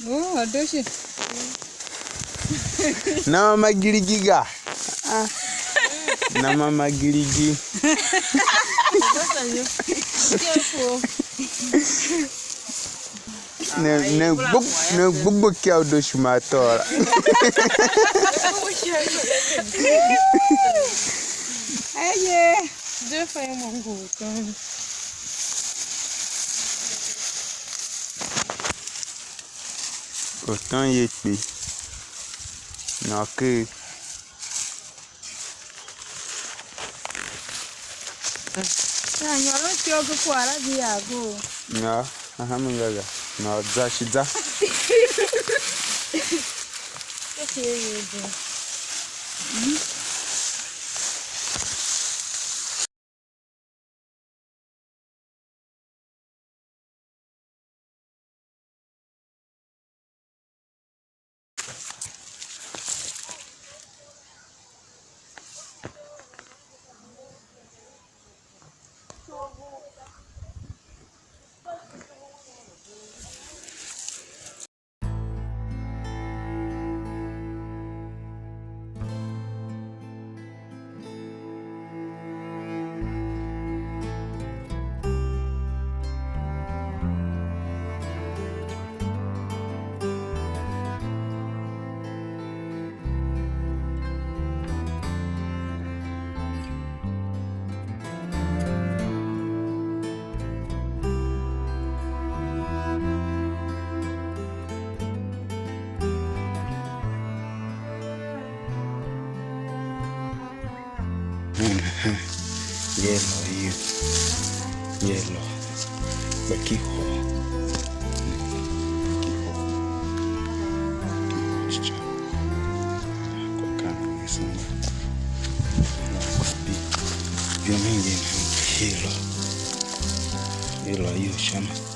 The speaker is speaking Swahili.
Oh, adoshi. Na mama girigiga. Na mama girigi. Ne bubu kia adoshi matora. Aye, je fais mon goût. Autant y est payé. Non, que. No, ahamungaga. No, zashiza. Yellow. Baki ho. Kwa kama nisema. Vyo mingi hilo hiyo shama.